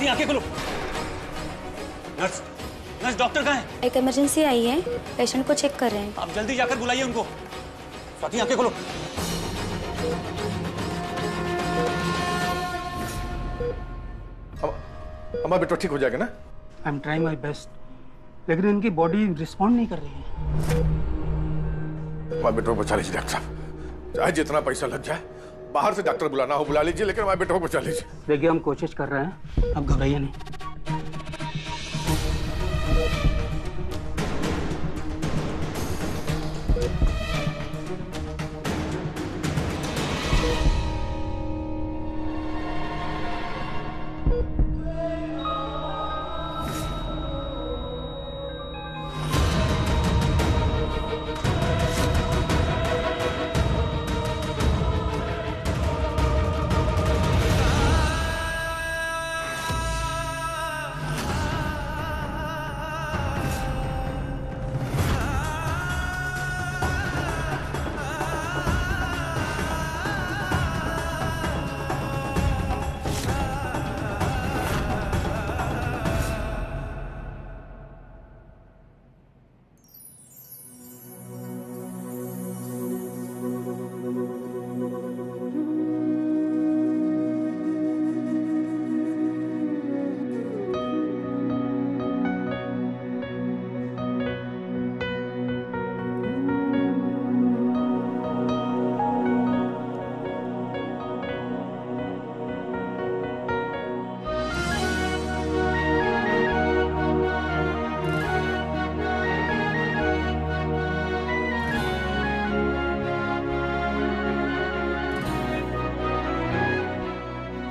स्वाति आंखें खोलो। Nurse, nurse doctor कहाँ है? एक इमरजेंसी आई है, पेशेंट को चेक कर रहे हैं। आप जल्दी जाकर बुलाइए उनको। स्वाति आंखें खोलो। हमारा बेटा ठीक हो जाएगा ना? I am trying my best, लेकिन इनकी बॉडी रिस्पॉन्ड नहीं कर रही है। हमारे बेटे को बचा लीजिए डॉक्टर साहब, चाहे जितना पैसा लग जाए, बाहर से डॉक्टर बुलाना हो बुला लीजिए, लेकिन हमारे बेटे को बचा लीजिए। देखिए हम कोशिश कर रहे हैं, आप घबराइए नहीं।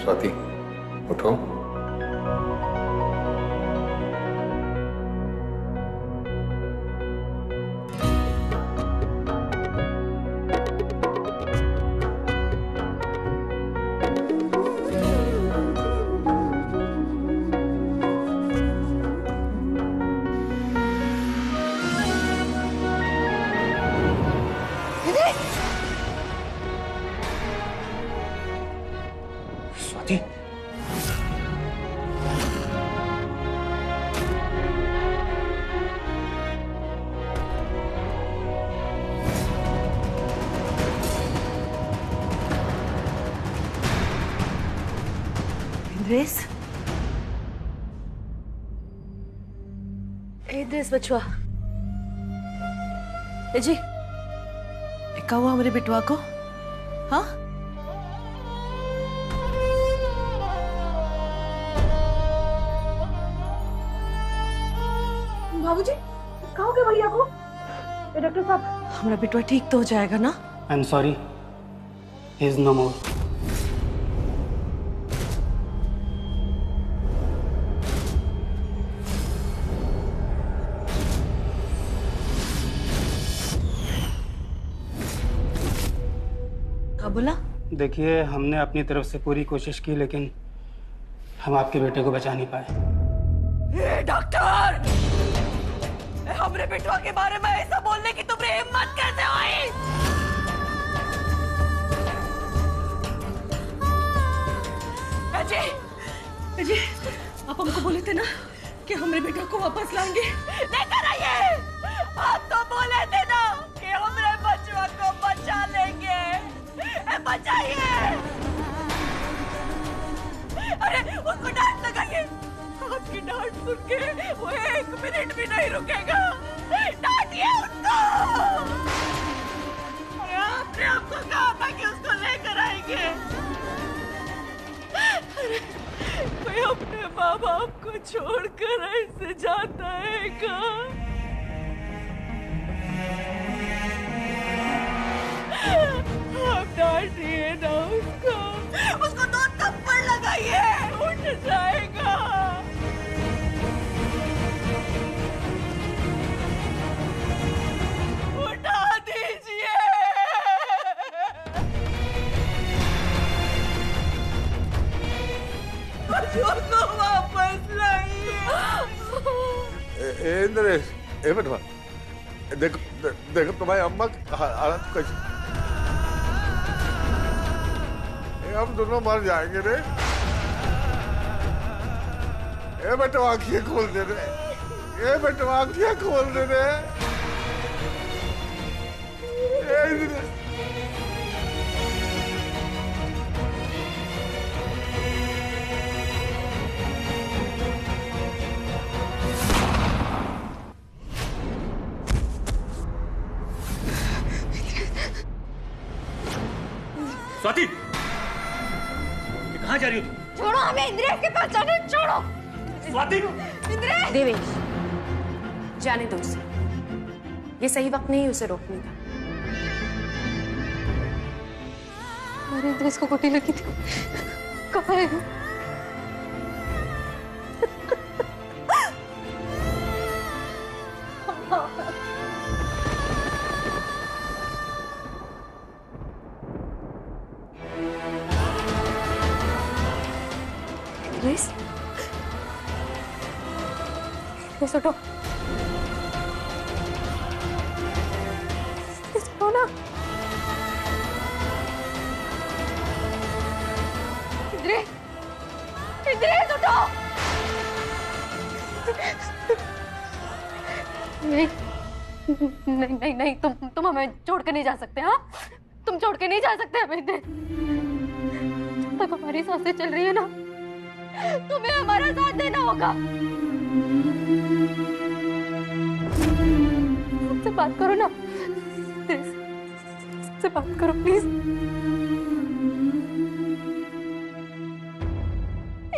स्वाति उठो। स्वाति, इंद्रेश, इंद्रेश बचवा जी, क्या हुआ हमारे बिटवा को? हाँ, बाबूजी, कहाँ हो गए भैया को? डॉक्टर साहब, हमारा बिटवा ठीक तो हो जाएगा ना? I am sorry, he is no more. क्या बोला? देखिए, हमने अपनी तरफ से पूरी कोशिश की, लेकिन हम आपके बेटे को बचा नहीं पाए। डॉक्टर, हमरे बेटवा के बारे में ऐसा बोलने की तुम्हें हिम्मत कैसे हुई? अजय, अजय, आप हमको बोले थे ना कि हमरे बेटा को वापस लाएंगे। लेकर आइए। आप तो बोले थे ना कि हमरे बचवा को बचा लेंगे। बचाइए। अरे उसको डांट लगाइए। आपकी डांट सुन के वो 1 मिनट भी नहीं रुकेगा। डांटिए उसको। अरे आपने हमको कहा था कि उसको लेकर आएंगे। अरे कोई अपने माँ बाप को छोड़कर ऐसे जाता है क्या? आप डांटिए ना उसको। उसको 2 थप्पड़ लगाइए, उठ जाएगा। उठा दीजिए। बच्चों को वापस लाइए। इंद्रेश, बेटवा, देखो तुम्हारी अम्मा की हालत कैसी। हम दोनों मर जाएंगे रे। ए बेटो आंखें खोल दे रे, ए बेटो आंखें खोल दे रे। स्वाति, कहाँ जा रही हो तुम? छोड़ो हमें, इंद्रेश के पास जाने छोड़ो। स्वाति, इंद्रेश! देवेश, जाने दो उसे। ये सही वक्त नहीं उसे रोकने का। अरे इंद्रेश को गोटी लगी थी, कहाँ है? इंद्रेश, इंद्रेश उठो, इंद्रेश उठो ना। इंद्रेश, इंद्रेश उठो। नहीं नहीं नहीं नहीं, तुम हमें छोड़ के नहीं जा सकते। हाँ, तुम छोड़ के नहीं जा सकते हमें। जब तक हमारी सांसें चल रही है ना, तुम्हें हमारा साथ देना होगा। मुझसे बात करो ना, मुझसे बात करो प्लीज।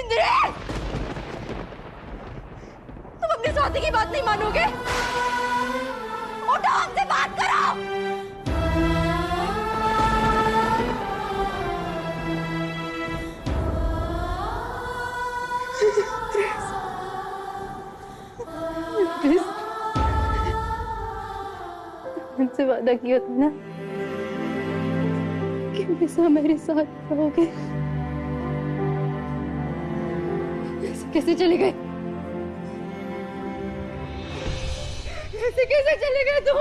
इंद्रेश, तुम अपनी स्वाति की बात नहीं मानोगे? उठो, हमसे बात करो। हमसे वादा किया था ना कि हमेशा मेरे साथ रहोगे। कैसे चले गए? कैसे चले गए तुम?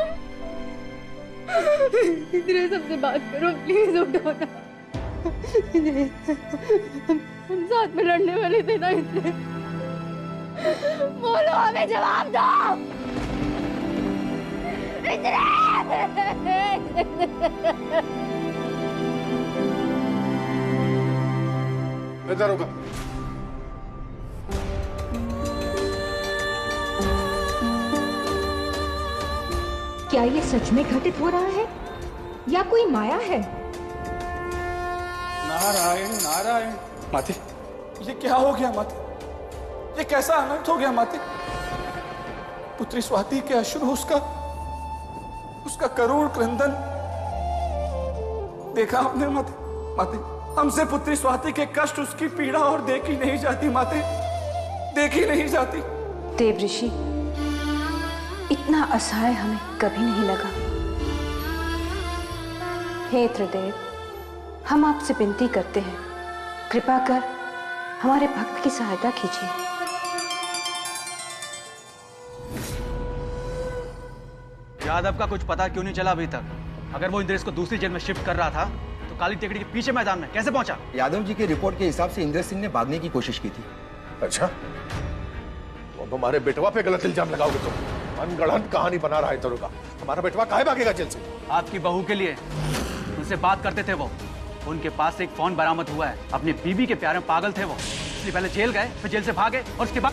इंद्रेश, हमसे बात करो प्लीज, उठो ना। हम साथ में लड़ने वाले थे ना, इसलिए बोलो, हमें जवाब दो। इधर होगा। क्या ये सच में घटित हो रहा है या कोई माया है? नारायण नारायण। माते, ये क्या हो गया माते? ये कैसा अनर्थ हो गया माते? पुत्री स्वाति के अश्रु, उसका करुण क्रंदन देखा आपने माते? माते, हमसे पुत्री स्वाति के कष्ट, उसकी पीड़ा और देखी नहीं जाती माते, देखी नहीं जाती। देव ऋषि, इतना असहाय हमें कभी नहीं लगा। हे त्रिदेव, हम आपसे विनती करते हैं, कृपा कर हमारे भक्त की सहायता कीजिए। यादव का कुछ पता क्यों नहीं चला अभी तक? अगर वो इंद्रेश को दूसरी जेल में शिफ्ट कर रहा था तो काली टेकड़ी के पीछे मैदान में कैसे पहुंचा? यादव जी की रिपोर्ट के हिसाब से इंद्रेश सिंह ने भागने की कोशिश की थी। अच्छा, तो अब हमारे बेटवा पे गलत इल्जाम लगाओगे तुम? अनगढ़ंत कहानी बना रहा है तरुगा। हमारा बेटवा काहे भागेगा जेल से? आपकी बहू के लिए उनसे बात करते थे वो। उनके पास से एक फोन बरामद हुआ है। अपनी बीबी के प्यार में पागल थे वो, इसलिए पहले जेल गए, फिर जेल से भागे और उसके बाद।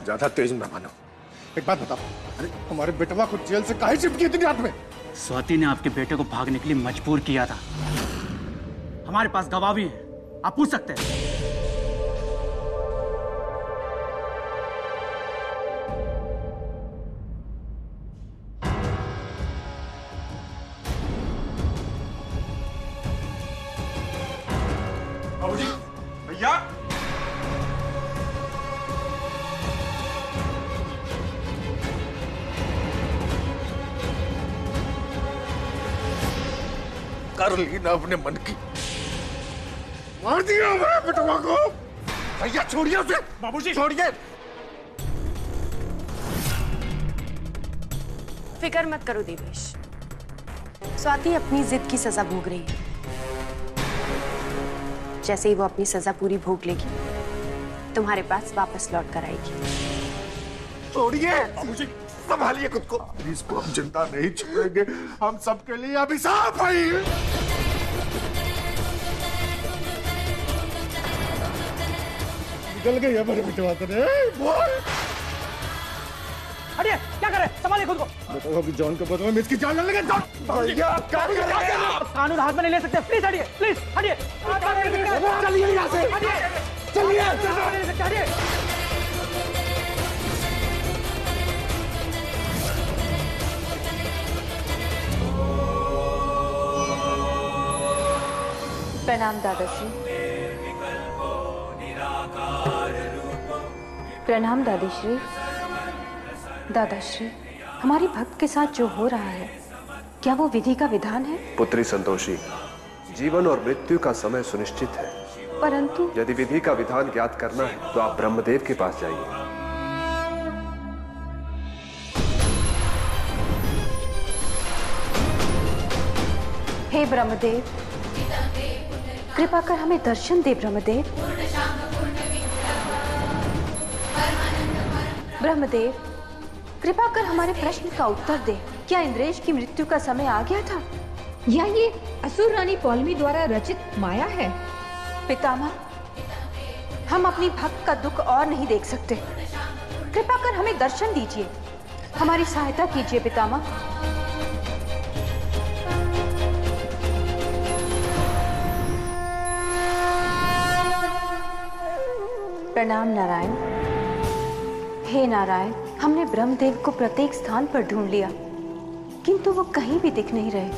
ज्यादा तेज ना मानो। एक बात बताओ, अरे हमारे बेटवा को जेल से काहे शिफ्ट किया इतनी रात में? स्वाति ने आपके बेटे को भागने के लिए मजबूर किया था। हमारे पास गवाह भी है, आप पूछ सकते हैं। बाबूजी, भैया, कर ली ना अपने मन की, मार दिया हमारे बेटवा को। भैया छोड़िए उसे। बाबूजी छोड़िए। फिक्र मत करो देवेश, स्वाति अपनी जिद की सजा भोग रही है। जैसे ही वो अपनी सजा पूरी भोग लेगी, तुम्हारे पास वापस लौट कर आएगी। छोड़िए बाबूजी, संभालिए खुद को प्लीज। को हम जिंदा नहीं छोड़ेंगे, हम सबके लिए अभिशाप है। निकल गई हमारे बेटवा बोल। हटिए, क्या कर रहे हैं? संभालिए खुद को। बेटवा की जान के बदले में इसकी जान ले लेंगे। भैया क्या कर रहे हैं आप? कानून हाथ में नहीं ले सकते। प्लीज हटिए, प्लीज हटिए। चलिए यहाँ से, चलिए। हटिए। प्रणाम दादाश्री। प्रणाम दादीश्री। दादाश्री, हमारी भक्त के साथ जो हो रहा है, क्या वो विधि का विधान है? पुत्री संतोषी, जीवन और मृत्यु का समय सुनिश्चित है, परंतु यदि विधि का विधान ज्ञात करना है तो आप ब्रह्मदेव के पास जाइए। हे ब्रह्मदेव, कृपा कर हमें दर्शन दे। ब्रह्मदेव, ब्रह्मदेव, कृपा कर हमारे प्रश्न का उत्तर दे। क्या इंद्रेश की मृत्यु का समय आ गया था, या ये असुर रानी पौलमी द्वारा रचित माया है? पितामह, हम अपनी भक्त का दुख और नहीं देख सकते। कृपा कर हमें दर्शन दीजिए, हमारी सहायता कीजिए पितामह। प्रणाम नारायण। हे नारायण, हमने ब्रह्मदेव को प्रत्येक स्थान पर ढूंढ लिया, किंतु वो कहीं भी दिख नहीं रहे।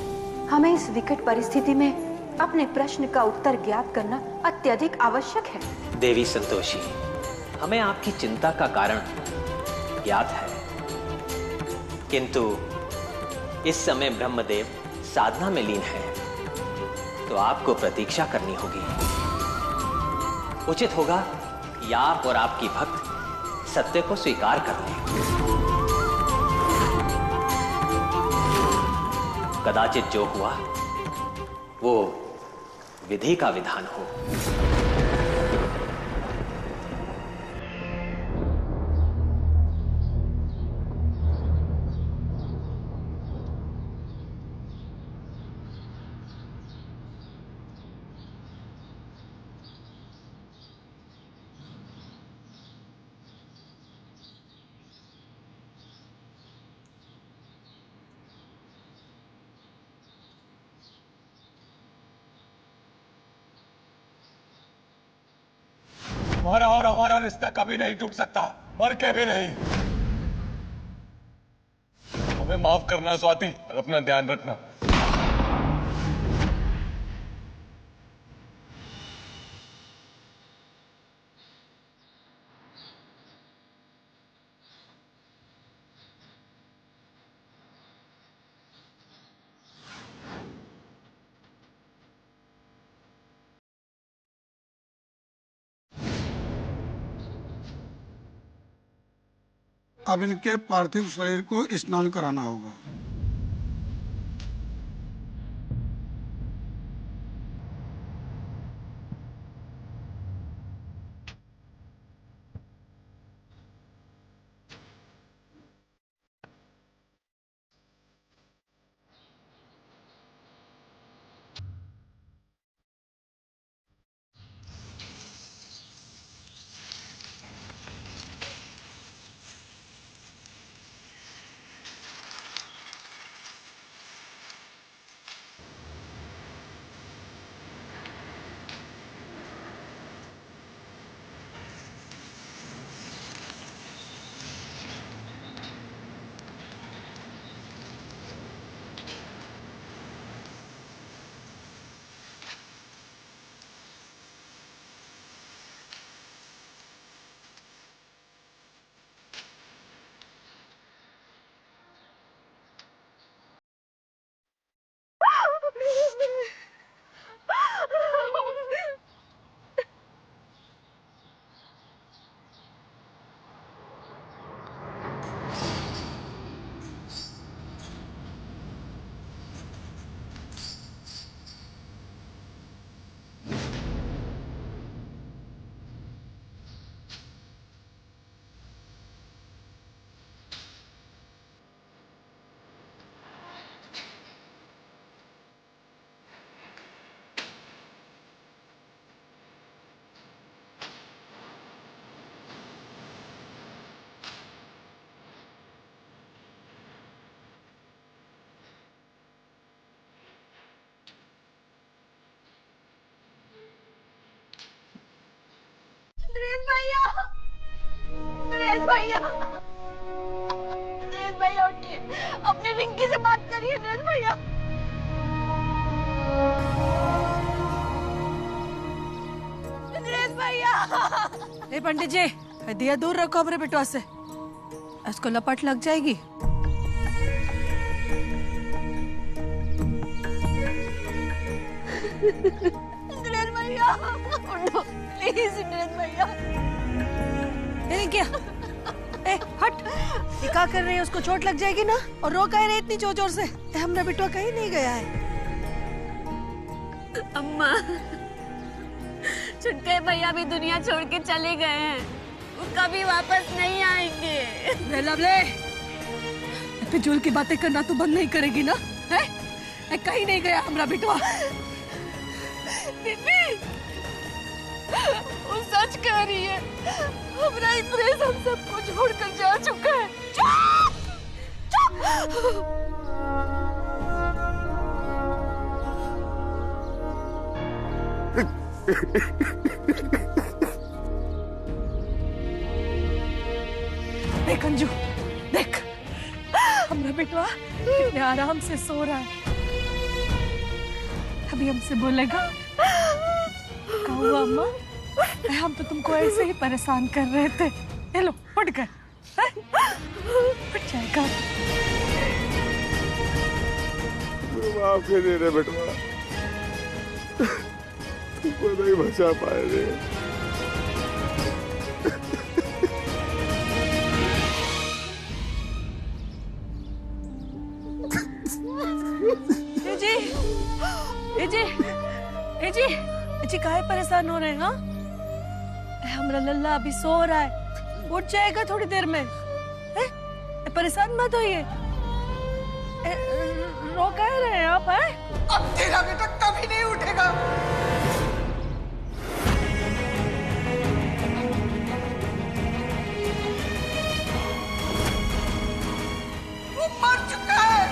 हमें इस विकट परिस्थिति में अपने प्रश्न का उत्तर ज्ञात करना अत्यधिक आवश्यक है। देवी संतोषी, हमें आपकी चिंता का कारण ज्ञात है, किंतु इस समय ब्रह्मदेव साधना में लीन है, तो आपको प्रतीक्षा करनी होगी। उचित होगा कि आप और आपकी भक्त सत्य को स्वीकार कर लें। कदाचित जो हुआ वो विधि का विधान हो। तुम्हारा और हमारा रिश्ता कभी नहीं टूट सकता, मर के भी नहीं। हमें माफ करना स्वाति, और अपना ध्यान रखना। अब इनके पार्थिव शरीर को स्नान कराना होगा। नरेश भैया, नरेश भैया, नरेश भैया उठिए, अपनी रिंकी से बात करिए नरेश भैया। नरेश भैया। ए पंडित जी, दिया दूर रखो अपने बेटवा से, इसको लपट लग जाएगी। नरेश भैया, प्लीज नरेश भैया। क्या? ए हट, ये क्या कर रही है? उसको चोट लग जाएगी ना। और रो कह रहे इतनी जोर जोर से। हमारा बेटवा कहीं नहीं गया है। अम्मा, छुटके भैया भी दुनिया छोड़ के चले गए हैं, वो कभी वापस नहीं आएंगे। लवले, फिजूल की बातें करना तो बंद नहीं करेगी ना? है? कहीं नहीं गया हमारा बेटवा। दीदी, वो सच कह रही है, हमारा इंद्रेश हम सबको छोड़कर जा चुका है। देख अंजू, देख हमारा बेटवा कितने आराम से सो रहा है। अभी हमसे बोलेगा, क्या हुआ अम्मा? हम तो तुमको ऐसे ही परेशान कर रहे थे। ये लो उठ गए, उठ जाएगा। माफ कर दे रे बेटवा, तुमको नहीं बचा पाए रे। जी काहे परेशान हो रहे हैं? हाँ, हमारा लल्ला अभी सो रहा है, उठ जाएगा थोड़ी देर में। परेशान मत होइए। रो कह रहे हैं आप? हैं? अब तेरा बेटा कभी नहीं उठेगा। वो मर चुका है।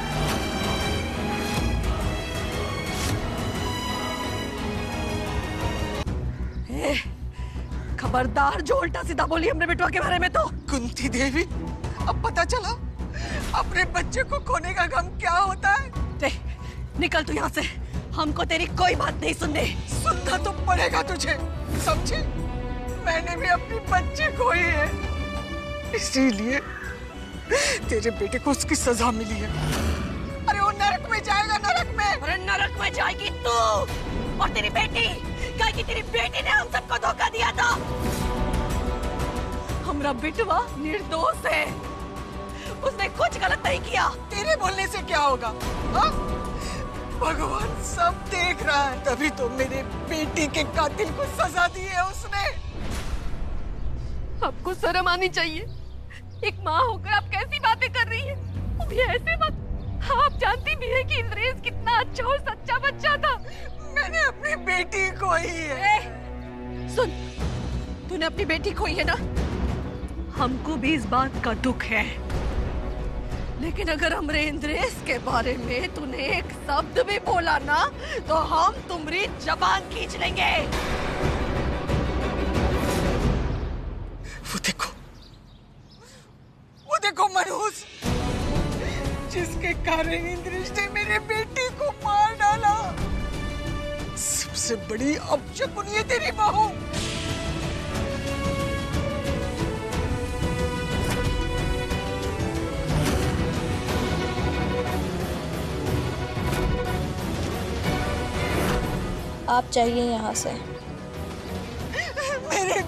खबरदार जो उल्टा सीधा बोली हमने बेटवा के बारे में तो। कुंती देवी, अब पता चला अपने बच्चे को खोने का गम क्या होता है। निकल तू यहाँ से, हमको तेरी कोई बात नहीं सुननी। सुनना तो पड़ेगा तुझे, समझी? मैंने भी अपनी बच्ची खोई है, इसीलिए तेरे बेटे को उसकी सजा मिली है। अरे वो नरक में जाएगा, नरक में। अरे नरक में जाएगी तू और तेरी बेटी, क्या कि तेरी बेटी ने हम सबको धोखा दिया था। हमारा बेटवा निर्दोष है, उसने कुछ गलत नहीं किया। तेरे बोलने से क्या होगा? हा? भगवान सब देख रहा है, तभी तो मेरे बेटी के कातिल को सजा दी है उसने। आपको शर्म आनी चाहिए। एक माँ होकर आप कैसी बातें कर रही हैं? वो भी ऐसे बात। आप जानती भी हैं कि इंद्रेश कितना अच्छा और सच्चा बच्चा था। मैंने अपनी बेटी खोई है। सुन, तूने अपनी बेटी खोई है ना? हमको भी इस बात का दुख है, लेकिन अगर हमरे इंद्रेश के बारे में तूने एक शब्द भी बोला ना, तो हम तुम्हारी जबान खींच लेंगे। वो देखो मनोज, जिसके कारण इंद्रेश ने मेरे बेटी को मार डाला। सबसे बड़ी अपशकुन ये तेरी बहू। आप चाहिए यहाँ से। मेरे